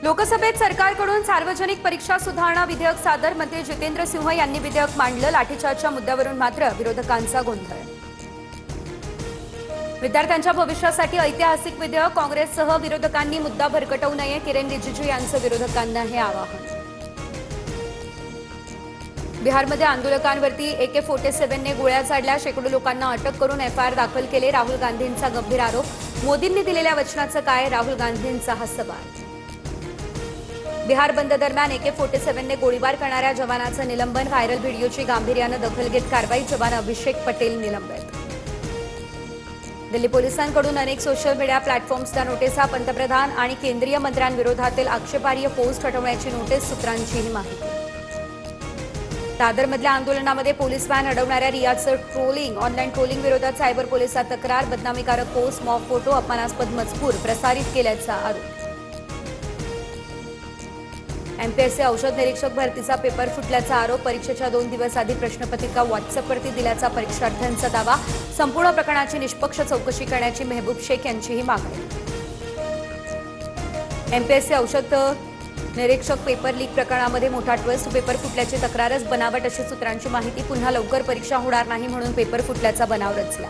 लोकसभेत सरकारकडून सार्वजनिक परीक्षा सुधारणा विधेयक सादर. मंत्री जितेंद्र सिंह यांनी विधेयक मांडलं. लाठीचार्जच्या मुद्द्यावरून मात्र विरोधकांचा गोंधळ. विद्यार्थ्यांच्या भविष्यासाठी ऐतिहासिक विधेयक. काँग्रेससह विरोधकांनी मुद्दा भरकटवू नये. किरेन रिजिजू यांचं विरोधकांना हे आवाहन. बिहारमध्ये आंदोलकांवरती AK-47ने गोळ्या झाडल्या. शेकडो लोकांना अटक करून FIR दाखल केले. राहुल गांधींचा गंभीर आरोप. मोदींनी दिलेल्या वचनाचं काय? राहुल गांधींचा हा सवाल. बिहार बंद दरम्यान AK-47ने गोळीबार करणाऱ्या जवानाचं निलंबन. व्हायरल व्हिडिओची गांभीर्यानं दखल घेत कारवाई. जवान अभिषेक पटेल निलंबित. दिल्ली पोलिसांकडून अनेक सोशल मीडिया प्लॅटफॉर्म्सला नोटिसा. पंतप्रधान आणि केंद्रीय मंत्र्यांविरोधातील आक्षेपार्ह पोस्ट हटवण्याची नोटीस. सूत्रांची माहिती. दादरमधल्या आंदोलनामध्ये पोलीस व्हॅन अडवणाऱ्या रियाचं ट्रोलिंग. ऑनलाईन ट्रोलिंग विरोधात सायबर पोलिसात तक्रार. बदनामीकारक पोस्ट, मॉक फोटो, अपमानास्पद मजकूर प्रसारित केल्याचा आरोप. MPSC औषध निरीक्षक भरतीचा पेपर फुटल्याचा आरोप. परीक्षेच्या 2 दिवस आधी प्रश्नपत्रिका व्हॉट्सअपवरती दिल्याचा परीक्षार्थ्यांचा दावा. संपूर्ण प्रकरणाची निष्पक्ष चौकशी करण्याची मेहबूब शेख यांचीही मागणी. MPSC औषध निरीक्षक पेपर लीक प्रकरणामध्ये मोठा ट्विस्ट. पेपर फुटल्याची तक्रारच बनावट अशी सूत्रांची माहिती. पुन्हा लवकर परीक्षा होणार नाही म्हणून पेपर फुटल्याचा बनाव रचला.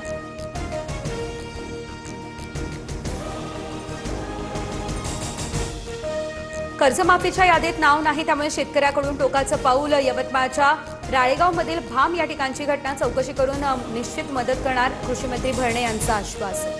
कर्जमाफीच्या यादीत नाव नाही, त्यामुळे शेतकऱ्याकडून टोकाचं पाऊल. यवतमाळच्या राळेगावमधील भाम या ठिकाणची घटना. चौकशी करून निश्चित मदत करणार. कृषी मंत्री भरणे यांचं आश्वासन.